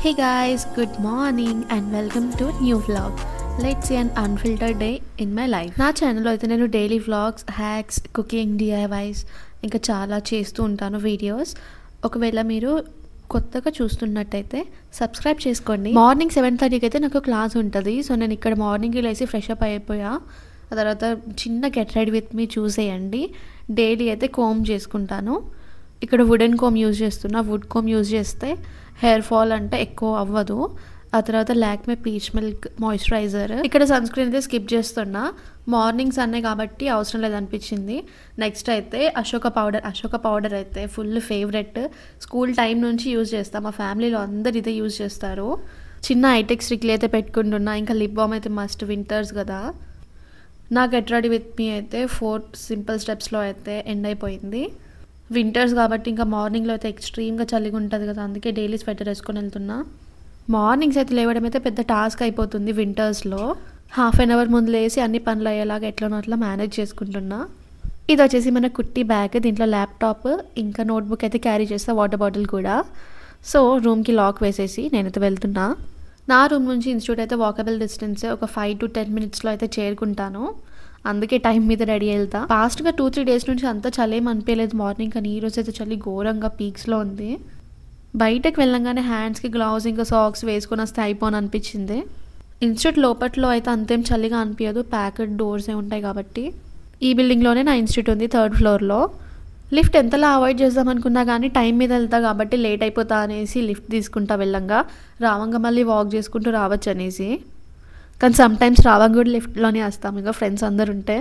Hey guys, good morning and welcome to a new vlog. Let's see an unfiltered day in my life. నా ఛానల్లో అయితే నేను daily vlogs, hacks, cooking, DIYs ఇంకా చాలా చేస్తూ ఉంటాను వీడియోస్. ఒకవేళ మీరు కొత్తగా చూస్తున్నట్టయితే సబ్స్క్రైబ్ చేసుకోండి. మార్నింగ్ 7:30కి అయితే నాకు క్లాస్ ఉంటుంది. సో నేను ఇక్కడ మార్నింగ్కి లేచి ఫ్రెష్ అప్ అయిపోయా. ఆ తర్వాత చిన్న గెట్ రెడీ విత్ మీ చూసేయండి. డైలీ అయితే కోమ్ చేసుకుంటాను. ఇక్కడ వుడెన్ కోమ్ యూజ్ చేస్తున్నా. వుడ్ కోమ్ యూజ్ చేస్తే హెయిర్ ఫాల్ అంటే ఎక్కువ అవ్వదు. ఆ తర్వాత లాక్మే పీచ్ మిల్క్ మాయిశ్చరైజర్. ఇక్కడ సన్ స్క్రీన్ అయితే స్కిప్ చేస్తున్నా. మార్నింగ్స్ అనే కాబట్టి అవసరం లేదనిపించింది. నెక్స్ట్ అయితే అశోక పౌడర్ అయితే ఫుల్ ఫేవరెట్. స్కూల్ టైం నుంచి యూజ్ చేస్తాం. మా ఫ్యామిలీలో అందరు ఇదే యూజ్ చేస్తారు. చిన్న ఐటెక్ స్టిక్లు అయితే పెట్టుకుంటున్నా. ఇంకా లిప్ బామ్ అయితే మస్ట్, వింటర్స్ కదా. నా గెట్ రెడీ విత్ మీ అయితే 4 సింపుల్ స్టెప్స్లో అయితే ఎండ్ అయిపోయింది. వింటర్స్ కాబట్టి ఇంకా మార్నింగ్లో అయితే ఎక్స్ట్రీమ్గా చలిగా ఉంటుంది కదా, అందుకే డైలీ స్వెటర్ వేసుకొని వెళ్తున్నా. మార్నింగ్స్ అయితే లేవడం అయితే పెద్ద టాస్క్ అయిపోతుంది వింటర్స్లో. హాఫ్ అన్ అవర్ ముందు లేసి అన్ని పనులు అయ్యేలాగా ఎట్లనో అట్లా మేనేజ్ చేసుకుంటున్నా. ఇది వచ్చేసి మన కుట్టి బ్యాగ్. దీంట్లో ల్యాప్టాప్ ఇంకా నోట్బుక్ అయితే క్యారీ చేస్తా, వాటర్ బాటిల్ కూడా. సో రూమ్కి లాక్ వేసేసి నేనైతే వెళ్తున్నా. నా రూమ్ నుంచి ఇన్స్టిట్యూట్ అయితే వాకబుల్ డిస్టెన్సే. ఒక 5 to 10 minutesలో అయితే చేరుకుంటాను. అందుకే టైం మీద రెడీ వెళ్తా. ఫాస్ట్గా 2-3 days నుంచి అంతా చలేం అనిపించలేదు మార్నింగ్, కానీ ఈరోజు అయితే చలి ఘోరంగా పీక్స్లో ఉంది. బయటకు వెళ్ళంగానే హ్యాండ్స్కి గ్లౌస్ ఇంకా సాక్స్ వేసుకొని వస్తే అయిపోని అనిపించింది. ఇన్స్టిట్యూట్ లోపట్లో అయితే అంతేం చలిగా అనిపించదు, ప్యాకెడ్ డోర్సే ఉంటాయి కాబట్టి. ఈ బిల్డింగ్లోనే నా ఇన్స్టిట్యూట్ ఉంది, 3rd floorలో. లిఫ్ట్ ఎంతలా అవాయిడ్ చేద్దాం అనుకున్నా కానీ టైం మీద వెళ్తా కాబట్టి లేట్ అయిపోతా అనేసి లిఫ్ట్ తీసుకుంటా వెళ్ళంగా. రావంగా మళ్ళీ వాక్ చేసుకుంటూ రావచ్చు అనేసి. కానీ సమ్టైమ్స్ రావంగా కూడా లిఫ్ట్లోనే వస్తాం ఇంకా ఫ్రెండ్స్ అందరు ఉంటే.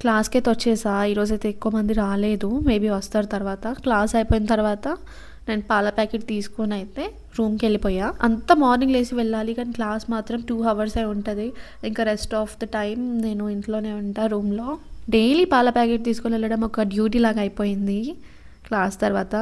క్లాస్కి అయితే వచ్చేసా. ఈరోజు అయితే ఎక్కువ మంది రాలేదు, మేబీ వస్తారు తర్వాత. క్లాస్ అయిపోయిన తర్వాత నేను పాల ప్యాకెట్ తీసుకొని అయితే రూమ్కి వెళ్ళిపోయా. అంత మార్నింగ్ లేసి వెళ్ళాలి, కానీ క్లాస్ మాత్రం 2 hours ఉంటుంది. ఇంకా రెస్ట్ ఆఫ్ ద టైం నేను ఇంట్లోనే ఉంటా రూమ్లో. డైలీ పాల ప్యాకెట్ తీసుకొని వెళ్ళడం ఒక డ్యూటీ లాగా అయిపోయింది. క్లాస్ తర్వాత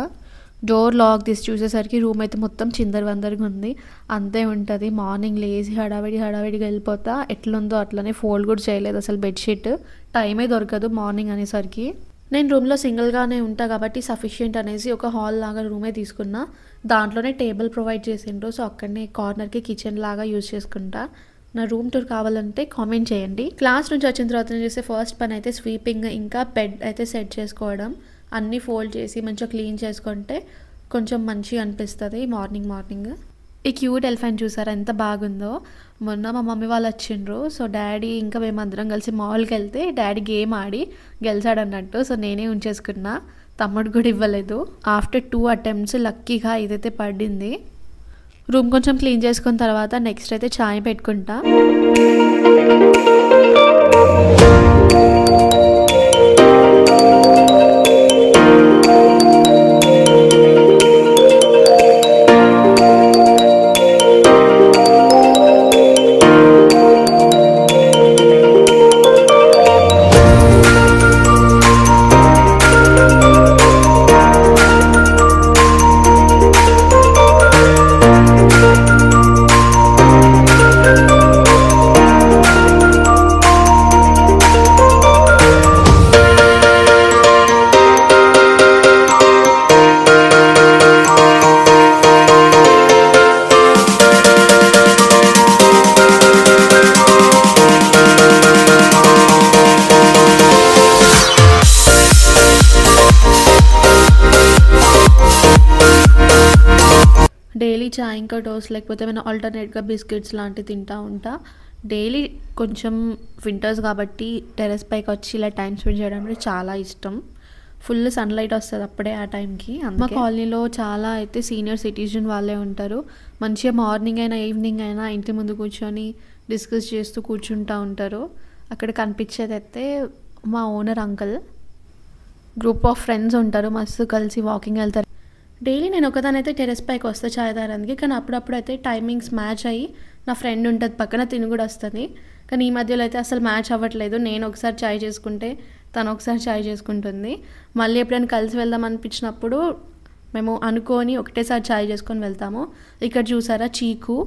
డోర్ లాక్ తీసి చూసేసరికి రూమ్ అయితే మొత్తం చిందరవందరగా ఉంది. అంతే ఉంటుంది. మార్నింగ్ లేచి హడావిడిగా వెళ్ళిపోతా. ఎట్లుందో అట్లనే ఫోల్డ్ కూడా చేయలేదు అసలు బెడ్షీట్. టైమే దొరకదు మార్నింగ్ అనేసరికి. నేను రూమ్లో సింగిల్గానే ఉంటా కాబట్టి సఫిషియెంట్ అనేసి ఒక హాల్ లాగా రూమే తీసుకున్నా. దాంట్లోనే టేబుల్ ప్రొవైడ్ చేసిండ్రు. సో అక్కడనే కార్నర్కి కిచెన్ లాగా యూజ్ చేసుకుంటా. నా రూమ్ టూర్ కావాలంటే కామెంట్ చేయండి. క్లాస్ నుంచి వచ్చిన తర్వాత నేను చేసే ఫస్ట్ పని అయితే స్వీపింగ్, ఇంకా బెడ్ అయితే సెట్ చేసుకోవడం. అన్నీ ఫోల్డ్ చేసి మంచిగా క్లీన్ చేసుకుంటే కొంచెం మంచిగా అనిపిస్తుంది మార్నింగ్. ఈ క్యూట్ ఎలిఫెంట్ చూసారా ఎంత బాగుందో. మొన్న మా మమ్మీ వాళ్ళు వచ్చిండ్రు. సో డాడీ ఇంకా మేమందరం కలిసి మాల్కి వెళ్తే డాడీ గేమ్ ఆడి గెలిచాడు అన్నట్టు. సో నేనే ఉంచేసుకున్నా, తమ్ముడు కూడా ఇవ్వలేదు. ఆఫ్టర్ 2 attempts లక్కీగా ఇదైతే పడింది. రూమ్ కొంచెం క్లీన్ చేసుకున్న తర్వాత నెక్స్ట్ అయితే చాయ్ పెట్టుకుంటా. డైలీ చాయ్ ఇంకా టోస్ట్ లేకపోతే ఏమైనా ఆల్టర్నేట్గా బిస్కెట్స్ లాంటివి తింటూ ఉంటా. డైలీ కొంచెం వింటర్స్ కాబట్టి టెర్రస్ పైకి వచ్చి ఇలా టైం స్పెండ్ చేయడం అంటే చాలా ఇష్టం. ఫుల్ సన్లైట్ వస్తుంది అప్పుడే ఆ టైంకి. మా కాలనీలో చాలా అయితే సీనియర్ సిటిజన్ వాళ్ళే ఉంటారు. మంచిగా మార్నింగ్ అయినా ఈవినింగ్ అయినా ఇంటి ముందు కూర్చొని డిస్కస్ చేస్తూ కూర్చుంటూ ఉంటారు. అక్కడ కనిపించేది అయితే మా owner uncle. Group of friends ఉంటారు, మస్తు కలిసి వాకింగ్ వెళ్తారు. డైలీ నేను ఒకదానైతే టెర్రస్ పైకి వస్తా చాయ్ తాగడానికి, కానీ అప్పుడప్పుడు అయితే టైమింగ్స్ మ్యాచ్ అయ్యి నా ఫ్రెండ్ ఉంటుంది పక్కన, తిని కూడా వస్తుంది. కానీ ఈ మధ్యలో అయితే అసలు మ్యాచ్ అవ్వట్లేదు. నేను ఒకసారి చాయ్ చేసుకుంటే తను ఒకసారి చాయ్ చేసుకుంటుంది. మళ్ళీ ఎప్పుడైనా కలిసి వెళ్దాం అనిపించినప్పుడు మేము అనుకొని ఒకటేసారి చాయ్ చేసుకొని వెళ్తాము. ఇక్కడ చూసారా చీకు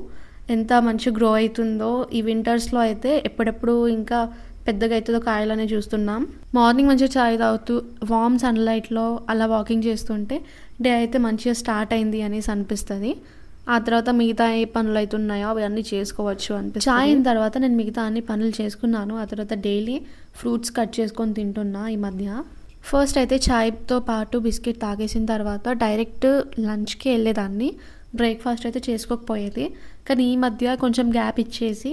ఎంత మంచిగా గ్రో అవుతుందో. ఈ వింటర్స్లో అయితే ఎప్పుడెప్పుడు ఇంకా పెద్దగా అవుతుందో కాయలనే చూస్తున్నాం. మార్నింగ్ మంచిగా చాయ్ తాగుతూ వార్మ్ సన్లైట్లో అలా వాకింగ్ చేస్తుంటే డే అయితే మంచిగా స్టార్ట్ అయింది అనేసి అనిపిస్తుంది. ఆ తర్వాత మిగతా ఏ పనులు అవుతున్నాయో అవన్నీ చేసుకోవచ్చు అనిపిస్తుంది. చాయ్ అయిన తర్వాత నేను మిగతా అన్ని పనులు చేసుకున్నాను. ఆ తర్వాత డైలీ ఫ్రూట్స్ కట్ చేసుకొని తింటున్నా ఈ మధ్య. ఫస్ట్ అయితే చాయ్తో పాటు బిస్కెట్ తాగేసిన తర్వాత డైరెక్ట్ లంచ్కి వెళ్ళేదాన్ని. బ్రేక్ఫాస్ట్ అయితే చేసుకోకపోయేది. కానీ ఈ మధ్య కొంచెం గ్యాప్ ఇచ్చేసి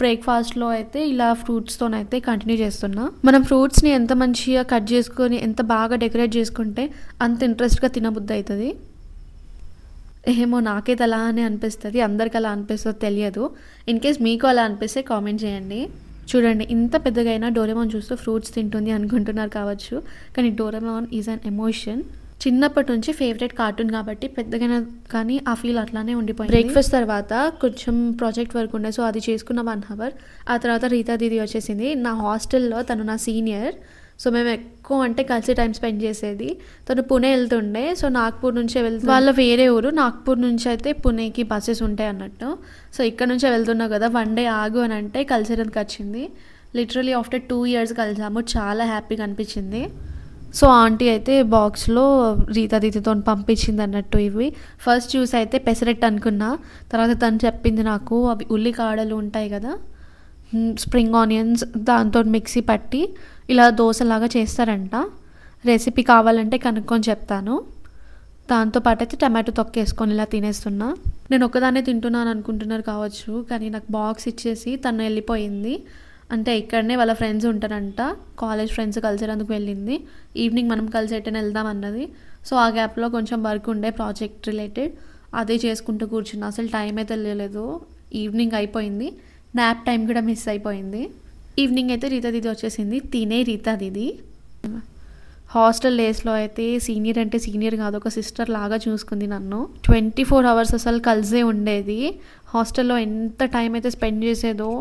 బ్రేక్ఫాస్ట్లో అయితే ఇలా ఫ్రూట్స్తోనైతే కంటిన్యూ చేస్తున్నా. మనం ఫ్రూట్స్ని ఎంత మంచిగా కట్ చేసుకొని ఎంత బాగా డెకరేట్ చేసుకుంటే అంత ఇంట్రెస్ట్గా తినబుద్ధి అవుతుంది. ఏమో నాకైతే అలా అని అనిపిస్తుంది, అందరికి అలా అనిపిస్తుందో తెలియదు. ఇన్ కేస్ మీకు అలా అనిపిస్తే కామెంట్ చేయండి. చూడండి ఇంత పెద్దగా అయినా డోరేమాన్ చూస్తూ ఫ్రూట్స్ తింటుంది అనుకుంటున్నారు కావచ్చు, కానీ డోరేమాన్ ఈజ్ అన్ ఎమోషన్. చిన్నప్పటి నుంచి ఫేవరెట్ కార్టూన్ కాబట్టి పెద్దగా కానీ ఆ ఫీల్ అట్లానే ఉండిపోయింది. బ్రేక్ఫాస్ట్ తర్వాత కొంచెం ప్రాజెక్ట్ వర్క్ ఉండే, సో అది చేసుకున్న 1 hour. ఆ తర్వాత రీతా దీది వచ్చేసింది. నా హాస్టల్లో తను నా సీనియర్, సో మేము ఎక్కువ అంటే కలిసి టైం స్పెండ్ చేసేది. తను పుణే వెళ్తుండే, సో నాగ్పూర్ నుంచే వెళ్తుంది. వాళ్ళ వేరే ఊరు, నాగ్పూర్ నుంచి అయితే పుణేకి బస్సెస్ ఉంటాయి అన్నట్టు. సో ఇక్కడ నుంచే వెళ్తున్నా కదా, 1 day ఆగు అని అంటే కలిసేందుకు వచ్చింది. లిటరలీ ఆఫ్టర్ 2 years కలిసాము. చాలా హ్యాపీగా అనిపించింది. సో ఆంటీ అయితే బాక్స్లో రీతా దీదితో పంపించింది అన్నట్టు ఇవి. ఫస్ట్ చూసి అయితే పెసరెట్ అనుకున్నా, తర్వాత తను చెప్పింది నాకు అవి ఉల్లికాడలు ఉంటాయి కదా, స్ప్రింగ్ ఆనియన్స్, దాంతో మిక్సీ పట్టి ఇలా దోశలాగా చేస్తారంట. రెసిపీ కావాలంటే కనుక్కొని చెప్తాను. దాంతోపాటు అయితే టమాటో తొక్కేసుకొని ఇలా తినేస్తున్నా. నేను ఒక్కదాన్నే తింటున్నాను అనుకుంటున్నారు కావచ్చు, కానీ నాకు బాక్స్ ఇచ్చేసి తను వెళ్ళిపోయింది. అంటే ఇక్కడనే వాళ్ళ ఫ్రెండ్స్ ఉంటారంట, కాలేజ్ ఫ్రెండ్స్ కలిసేందుకు వెళ్ళింది. ఈవినింగ్ మనం కలిసి ఎట్టని వెళ్దాం అన్నది. సో ఆ గ్యాప్లో కొంచెం వర్క్ ఉండే ప్రాజెక్ట్ రిలేటెడ్, అదే చేసుకుంటూ కూర్చున్నా. అసలు టైం అయితే తెలియలేదు. ఈవినింగ్ అయిపోయింది, నాప్ టైం కూడా మిస్ అయిపోయింది. ఈవినింగ్ అయితే రీతా దీది వచ్చేసింది. తినే రీతా దీది. హాస్టల్ డేస్లో అయితే సీనియర్ అంటే సీనియర్ కాదు, ఒక సిస్టర్ లాగా చూసుకుంది నన్ను. 24 hours అసలు కలిసే ఉండేది. హాస్టల్లో ఎంత టైం అయితే స్పెండ్ చేసేదో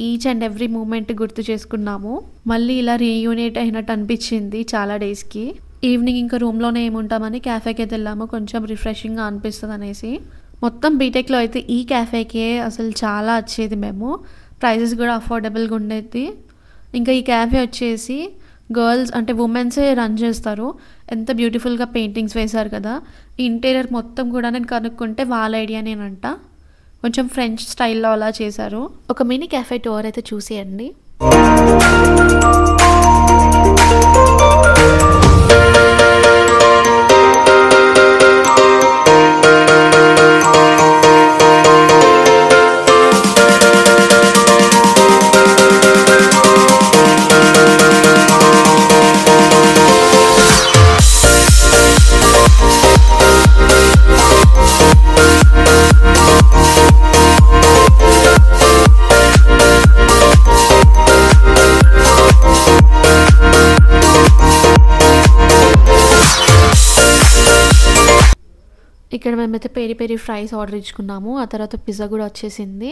ఈచ్ అండ్ ఎవ్రీ మూమెంట్ గుర్తు చేసుకున్నాము. మళ్ళీ ఇలా రీయూనిట్ అయినట్టు అనిపించింది చాలా డేస్కి. ఈవినింగ్ ఇంకా రూమ్లోనే ఏముంటామని క్యాఫేకి అయితే వెళ్ళాము, కొంచెం రిఫ్రెషింగ్గా అనిపిస్తుంది అనేసి. మొత్తం బీటెక్లో అయితే ఈ క్యాఫేకే అసలు చాలా వచ్చేది మేము. ప్రైజెస్ కూడా అఫోర్డబుల్గా ఉండేది. ఇంకా ఈ క్యాఫే వచ్చేసి గర్ల్స్ అంటే ఉమెన్సే రన్ చేస్తారు. ఎంత బ్యూటిఫుల్గా పెయింటింగ్స్ వేశారు కదా. ఈ ఇంటీరియర్ మొత్తం కూడా నేను కనుక్కుంటే వాళ్ళ ఐడియానేనంట. కొంచెం ఫ్రెంచ్ స్టైల్లో అలా చేశారు. ఒక మినీ క్యాఫే టూర్ అయితే చూసేయండి. ఇక్కడ మేమైతే పెరి పెరి ఫ్రైస్ ఆర్డర్ ఇచ్చుకున్నాము. ఆ తర్వాత పిజ్జా కూడా వచ్చేసింది.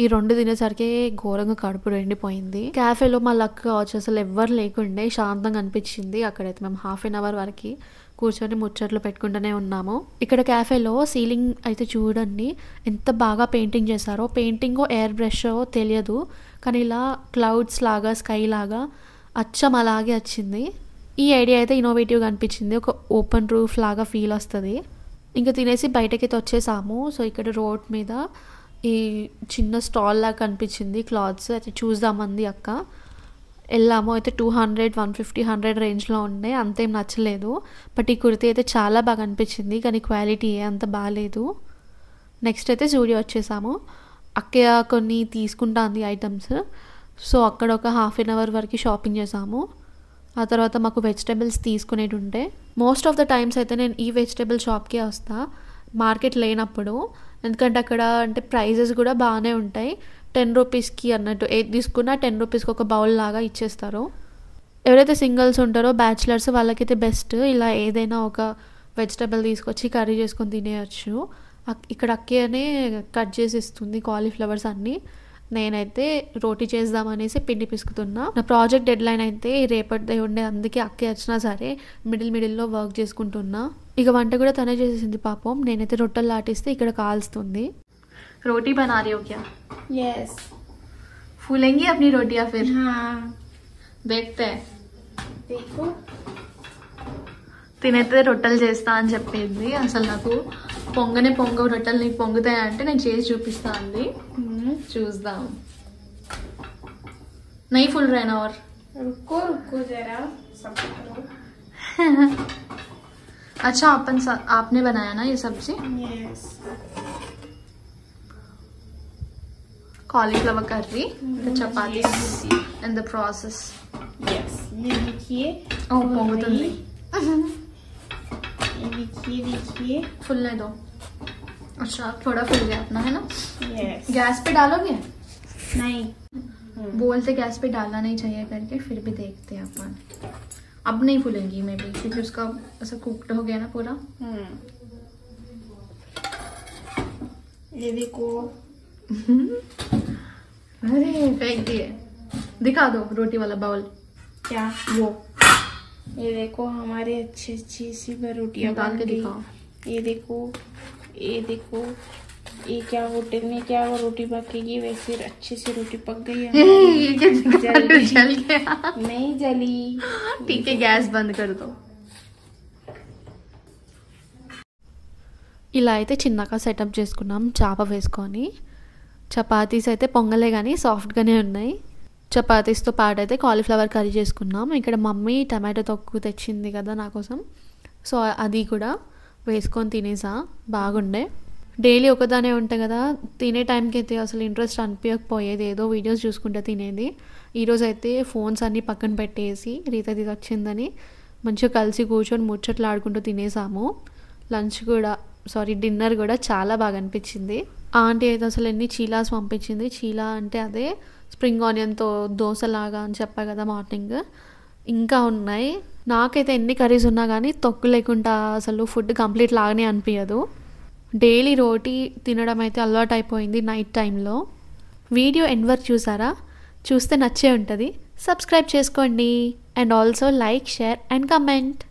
ఈ 2 తినేసరికి ఘోరంగా కడుపు ఎండిపోయింది. క్యాఫేలో మా లక్ కావచ్చు, అసలు ఎవ్వరు లేకుండే, శాంతంగా అనిపించింది. అక్కడైతే మేము 1/2 hour వరకు కూర్చొని ముచ్చట్లు పెట్టుకుంటూనే ఉన్నాము. ఇక్కడ క్యాఫేలో సీలింగ్ అయితే చూడండి ఎంత బాగా పెయింటింగ్ చేశారో. పెయింటింగో ఎయిర్ బ్రషో తెలియదు, కానీ ఇలా క్లౌడ్స్ లాగా స్కై లాగా అచ్చం అలాగే వచ్చింది. ఈ ఐడియా అయితే ఇన్నోవేటివ్గా అనిపించింది. ఒక ఓపెన్ రూఫ్ లాగా ఫీల్ వస్తుంది. ఇంకా తినేసి బయటకైతే వచ్చేసాము. సో ఇక్కడ రోడ్ మీద ఈ చిన్న స్టాల్ లాగా కనిపించింది, క్లాత్స్ అయితే చూద్దామంది అక్క. వెళ్ళాము. అయితే 200, 150, 100 రేంజ్లో ఉండే, అంతేం నచ్చలేదు. బట్ ఈ కుర్తీ అయితే చాలా బాగా అనిపించింది, కానీ క్వాలిటీ అంత బాగాలేదు. నెక్స్ట్ అయితే జూడియో వచ్చేసాము. అక్కయ్య కొన్ని తీసుకుంటా అంది ఐటమ్స్. సో అక్కడ ఒక 1/2 hour వరకు షాపింగ్ చేసాము. ఆ తర్వాత మాకు వెజిటేబుల్స్ తీసుకునేటి ఉంటే, మోస్ట్ ఆఫ్ ద టైమ్స్ అయితే నేను ఈ వెజిటేబుల్ షాప్కే వస్తా మార్కెట్ లేనప్పుడు. ఎందుకంటే అక్కడ అంటే ప్రైజెస్ కూడా బాగానే ఉంటాయి. 10 రూపీస్కి అన్నట్టు ఏది తీసుకున్నా 10 రూపీస్కి ఒక బౌల్ లాగా ఇచ్చేస్తారు. ఎవరైతే సింగిల్స్ ఉంటారో బ్యాచిలర్స్ వాళ్ళకైతే బెస్ట్. ఇలా ఏదైనా ఒక వెజిటబుల్ తీసుకొచ్చి కర్రీ చేసుకొని తినేయచ్చు. ఇక్కడ అక్కేనే కట్ చేసి ఇస్తుంది కాలీఫ్లవర్స్ అన్నీ. నేనైతే రోటీ చేద్దామనేసి పిండి పిసుకుతున్నా. నా ప్రాజెక్ట్ డెడ్ లైన్ అయితే రేపటిదే ఉండే, అందుకే అక్కే వచ్చినా సరే మిడిల్లో వర్క్ చేసుకుంటున్నా. ఇక వంట కూడా తనే చేసేసింది పాపం. నేనైతే రొట్టెలు లాటిస్తే ఇక్కడ కాల్స్తుంది. రోటీ బనా రही हो क्या? यस. फूलेंगी अपनी रोटियां फिर? हाँ. देखते हैं. देखो. తినైతే రొట్టెలు చేస్తా అని చెప్పింది. అసలు నాకు పొంగవు రొట్టెలు నీకు పొంగుతాయి అంటే నేను చేసి చూపిస్తా అంది. చూద్దాం. नहीं फूल रहे ना और रुको जरा सब करो. अच्छा आपने बनाया ना ये सब्जी? Yes. cauliflower curry, the chapatis and the process. Yes. ये देखिए. Oh, పొంగుతుంది. ये देखिए. फुलने दो. अच्छा थोड़ा फुल गया अपना, है ना? यस. गैस पे डालोगे? नहीं. बोलते गैस पे डालना नहीं चाहिए करके, फिर भी देखते हैं अपन. अब नहीं फूलेंगी मैं भी, क्योंकि उसका ऐसा कुक्ड हो गया ना पूरा. ये देखो. अरे फेंक दिए. दिखा दो रोटी वाला बाउल. क्या? वो ये देखो हमारे अच्छी सी रोटियां डाल के बन गई. दिखाओ. ये देखो. ये क्या होटल में क्या वो रोटी पकेगी, वैसे अच्छे से रोटी पक गई है. ये क्या जल गया? नहीं जली. ठीक है गैस बंद कर दो. ఇలా అయితే చిన్నగా సెటప్ చేసుకున్నాం చాప వేసుకొని. చపాతీస్ అయితే పొంగలే కానీ సాఫ్ట్గానే ఉన్నాయి. చపాతీస్తో పాటు అయితే కాలీఫ్లవర్ కర్రీ చేసుకున్నాం. ఇక్కడ మమ్మీ టమాటో తొక్కు తెచ్చింది కదా నా కోసం, సో అది కూడా వేసుకొని తినేసా. బాగుండే. డైలీ ఒకదానే ఉంటాయి కదా, తినే టైంకి అయితే అసలు ఇంట్రెస్ట్ అనిపించకపోయేది, ఏదో వీడియోస్ చూసుకుంటే తినేది. ఈరోజు అయితే ఫోన్స్ అన్నీ పక్కన పెట్టేసి రీతి వచ్చిందని మంచిగా కలిసి కూర్చొని ముచ్చట్లు ఆడుకుంటూ తినేసాము. డిన్నర్ కూడా చాలా బాగా అనిపించింది. ఆంటీ అయితే అసలు ఎన్ని చీలాస్ పంపించింది. చీలా అంటే అదే స్ప్రింగ్ ఆనియన్తో దోశలాగా అని చెప్పా కదా మార్నింగ్. ఇంకా ఉన్నాయి. నాకైతే ఎన్ని కర్రీస్ ఉన్నా కానీ తొక్కు లేకుండా అసలు ఫుడ్ కంప్లీట్ లాగానే అనిపించదు. డైలీ రోటీ తినడం అయితే అలవాటు అయిపోయింది నైట్ టైంలో. వీడియో ఎండ్ వరకు చూసారా? చూస్తే నచ్చే ఉంటుంది. సబ్స్క్రైబ్ చేసుకోండి and also like, share and comment.